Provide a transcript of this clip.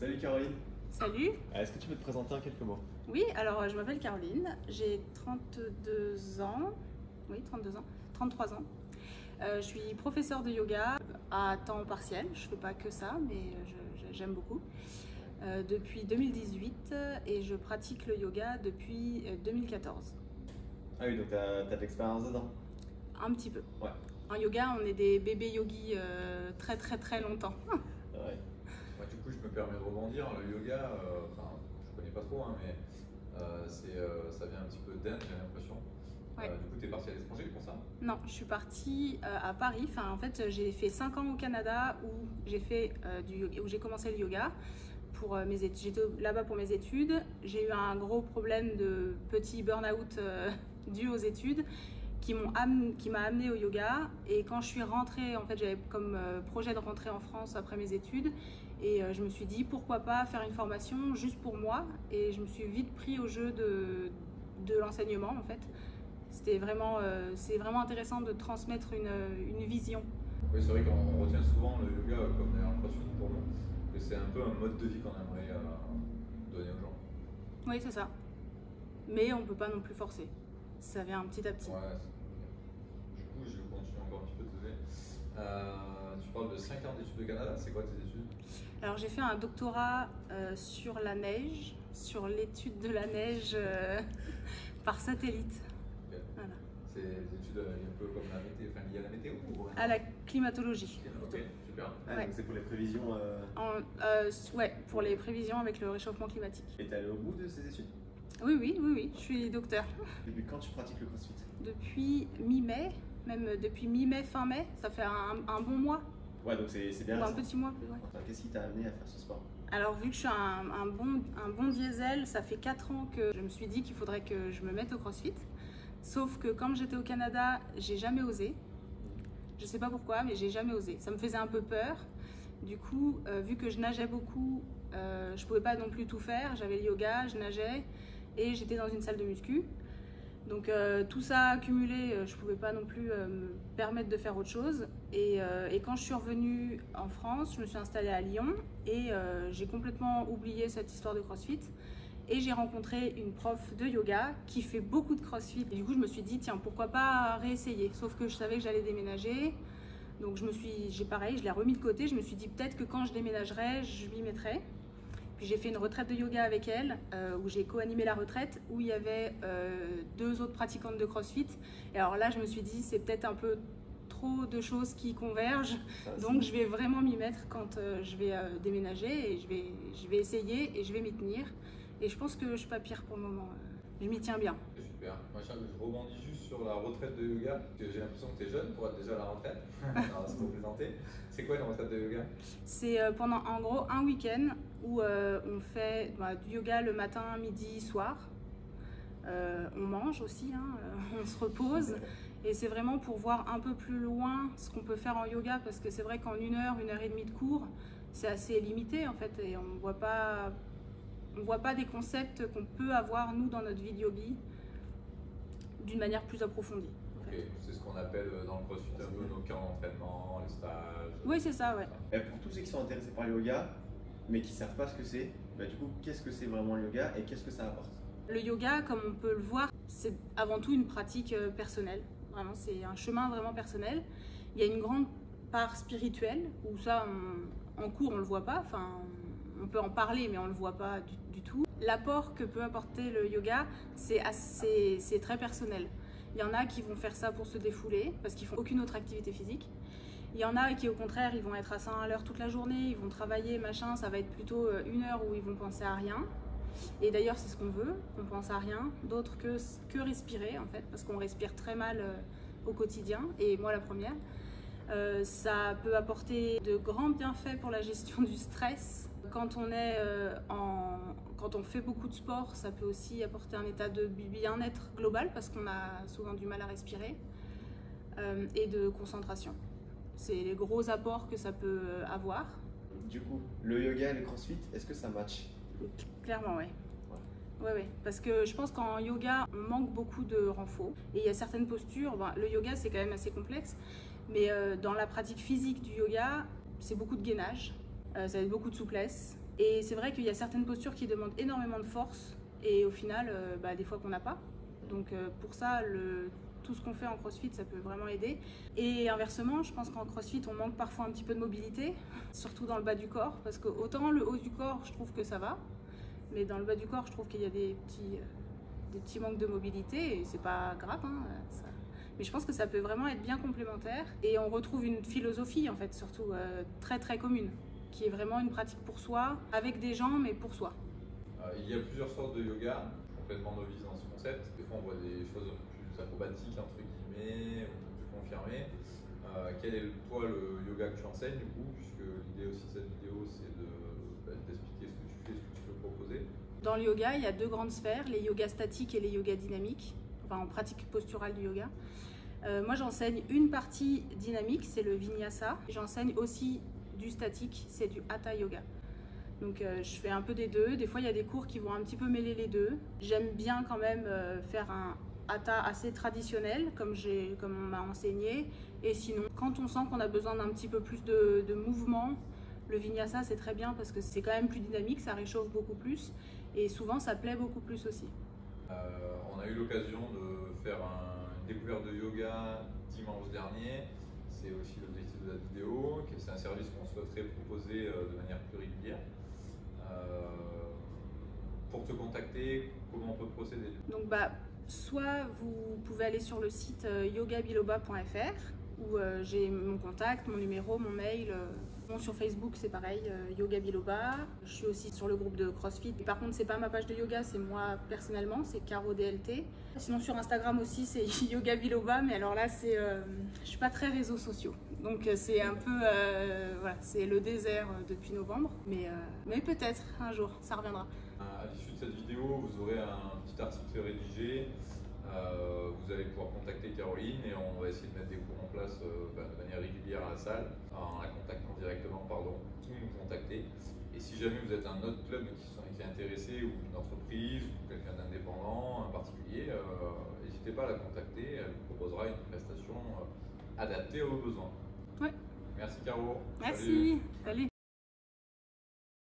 Salut Caroline. Salut. Est-ce que tu peux te présenter en quelques mots? Oui, alors je m'appelle Caroline, j'ai 32 ans, oui 32 ans, 33 ans. Je suis professeure de yoga à temps partiel, je fais pas que ça, mais j'aime beaucoup. Depuis 2018 et je pratique le yoga depuis 2014. Ah oui, donc t'as de l'expérience dedans? Un petit peu. Ouais. En yoga, on est des bébés yogis très longtemps. Ouais. Ouais, du coup, je me permets de rebondir. Le yoga, je connais pas trop, hein, mais ça vient un petit peu d'Inde, j'ai l'impression. Ouais. Du coup, tu es parti à l'étranger pour ça? Non, je suis partie à Paris. Enfin, en fait, j'ai fait 5 ans au Canada où j'ai fait où j'ai commencé le yoga pour mes études. J'étais là-bas pour mes études. J'ai eu un gros problème de petit burn-out dû aux études qui m'a amené au yoga. Et quand je suis rentrée, en fait, j'avais comme projet de rentrer en France après mes études. Et je me suis dit, pourquoi pas faire une formation juste pour moi. Et je me suis vite pris au jeu de l'enseignement, en fait. C'est vraiment intéressant de transmettre une vision. Oui, c'est vrai qu'on retient souvent le yoga, comme d'ailleurs le crossfit pour nous, que c'est un peu un mode de vie qu'on aimerait donner aux gens. Oui, c'est ça. Mais on ne peut pas non plus forcer. Ça vient petit à petit. Ouais, du coup, je continue encore un petit peu de te tu parles de 5 ans d'études au Canada, c'est quoi tes études? Alors j'ai fait un doctorat sur la neige, sur l'étude de la neige par satellite. Okay. Voilà. C'est des études un peu comme la météo, enfin liées à la météo ou... À la climatologie. Ok, super. Ah, Ouais. donc c'est pour les prévisions. Ouais, pour les prévisions avec le réchauffement climatique. Et t'es allé au bout de ces études? Oui, je suis docteur. Depuis quand tu pratiques le crossfit? Depuis mi-mai, même depuis mi-mai, fin mai, ça fait un bon mois. Ouais, donc c'est bien. Ou un petit mois plus, ouais. Qu'est-ce qui t'a amené à faire ce sport? Alors vu que je suis un bon diesel, ça fait 4 ans que je me suis dit qu'il faudrait que je me mette au crossfit. Sauf que quand j'étais au Canada, j'ai jamais osé. Je sais pas pourquoi, mais j'ai jamais osé. Ça me faisait un peu peur. Du coup, vu que je nageais beaucoup, je pouvais pas non plus tout faire. J'avais le yoga, je nageais et j'étais dans une salle de muscu. Donc tout ça accumulé, je pouvais pas non plus me permettre de faire autre chose. Et quand je suis revenue en France, je me suis installée à Lyon et j'ai complètement oublié cette histoire de crossfit. Et j'ai rencontré une prof de yoga qui fait beaucoup de crossfit. Et du coup, je me suis dit, tiens, pourquoi pas réessayer? Sauf que je savais que j'allais déménager. Donc je l'ai remis de côté. Je me suis dit, peut-être que quand je déménagerai, je m'y mettrai. Puis j'ai fait une retraite de yoga avec elle, où j'ai co-animé la retraite, où il y avait 2 autres pratiquantes de crossfit. Et alors là, je me suis dit, c'est peut-être un peu trop de choses qui convergent. Donc je vais vraiment m'y mettre quand je vais déménager. Et je vais essayer et je vais m'y tenir. Et je pense que je suis pas pire pour le moment. Je m'y tiens bien. Super. Moi, je rebondis juste sur la retraite de yoga, parce que j'ai l'impression que tu es jeune pour être déjà à la retraite. Alors, se représenter. C'est quoi une retraite de yoga? C'est pendant en gros un week-end où on fait du yoga le matin, midi, soir. On mange aussi, hein, on se repose. Et c'est vraiment pour voir un peu plus loin ce qu'on peut faire en yoga, parce que c'est vrai qu'en 1 heure, 1h30 de cours, c'est assez limité en fait, et on voit pas des concepts qu'on peut avoir nous dans notre vie de yogi d'une manière plus approfondie. Ok, c'est ce qu'on appelle dans le crossfit un peu nos camps d'entraînement, les stages. Oui, c'est ça, ouais. Et pour tous ceux qui sont intéressés par le yoga, mais qui savent pas ce que c'est, du coup, qu'est-ce que c'est vraiment le yoga et qu'est-ce que ça apporte? Le yoga, comme on peut le voir, c'est avant tout une pratique personnelle. Vraiment, c'est un chemin vraiment personnel. Il y a une grande part spirituelle, où ça, en cours, on le voit pas. Enfin, on peut en parler, mais on le voit pas du tout. L'apport que peut apporter le yoga, c'est très personnel. Il y en a qui vont faire ça pour se défouler, parce qu'ils font aucune autre activité physique. Il y en a qui, au contraire, ils vont être à 100 à l'heure toute la journée, ils vont travailler, machin, ça va être plutôt 1 heure où ils vont penser à rien. Et d'ailleurs, c'est ce qu'on veut, qu'on pense à rien, d'autre que respirer, en fait, parce qu'on respire très mal au quotidien, et moi la première. Ça peut apporter de grands bienfaits pour la gestion du stress. Quand on fait beaucoup de sport, ça peut aussi apporter un état de bien-être global, parce qu'on a souvent du mal à respirer, et de concentration. C'est les gros apports que ça peut avoir. Du coup, le yoga et le crossfit, est-ce que ça match? Clairement, oui. Ouais, parce que je pense qu'en yoga, on manque beaucoup de renfort. Et il y a certaines postures, le yoga c'est quand même assez complexe, mais dans la pratique physique du yoga, c'est beaucoup de gainage, ça va être beaucoup de souplesse, Et c'est vrai qu'il y a certaines postures qui demandent énormément de force et au final, des fois qu'on n'a pas. Donc pour ça, tout ce qu'on fait en CrossFit, ça peut vraiment aider. Et inversement, je pense qu'en CrossFit, on manque parfois un petit peu de mobilité, surtout dans le bas du corps, parce que autant le haut du corps, je trouve que ça va, mais dans le bas du corps, je trouve qu'il y a des petits manques de mobilité et c'est pas grave, hein, ça. Mais je pense que ça peut vraiment être bien complémentaire et on retrouve une philosophie en fait, surtout très très commune, qui est vraiment une pratique pour soi, avec des gens, mais pour soi. Il y a plusieurs sortes de yoga, complètement novice dans ce concept. Des fois, on voit des choses un peu plus acrobatiques, entre guillemets, un peu plus confirmées. Quel est toi le yoga que tu enseignes du coup, puisque l'idée aussi de cette vidéo, c'est d'expliquer ce que tu fais, ce que tu peux proposer. Dans le yoga, il y a deux grandes sphères, les yogas statiques et les yogas dynamiques, enfin en pratique posturale du yoga. Moi, j'enseigne une partie dynamique, c'est le vinyasa. J'enseigne aussi du statique, c'est du hatha yoga. Donc je fais un peu des deux. Des fois, il y a des cours qui vont un petit peu mêler les deux. J'aime bien quand même faire un hatha assez traditionnel, comme on m'a enseigné. Et sinon, quand on sent qu'on a besoin d'un petit peu plus de mouvement, le vinyasa, c'est très bien parce que c'est quand même plus dynamique, ça réchauffe beaucoup plus. Et souvent, ça plaît beaucoup plus aussi. On a eu l'occasion de faire une découverte de yoga dimanche dernier. C'est aussi l'objectif de la vidéo. C'est un service qu'on souhaiterait proposer de manière plus régulière. Pour te contacter, comment on peut procéder? Donc, soit vous pouvez aller sur le site yogabiloba.fr où j'ai mon contact, mon numéro, mon mail. Sur Facebook, c'est pareil, Yoga Biloba. Je suis aussi sur le groupe de CrossFit. Par contre, c'est pas ma page de yoga, c'est moi personnellement, c'est Caro DLT. Sinon, sur Instagram aussi, c'est Yoga Biloba, mais alors là, je suis pas très réseaux sociaux. Donc, c'est un peu, voilà, c'est le désert depuis novembre. Mais peut-être un jour, ça reviendra. À l'issue de cette vidéo, vous aurez un petit article rédigé. Vous allez pouvoir contacter Caroline et on va essayer de mettre des cours en place de manière régulière à la salle, en la contactant directement, ou nous contacter. Et si jamais vous êtes un autre club qui est intéressé, ou une entreprise, ou quelqu'un d'indépendant, un particulier, n'hésitez pas à la contacter, elle vous proposera une prestation adaptée à vos besoins. Ouais. Merci Caro. Merci. Salut.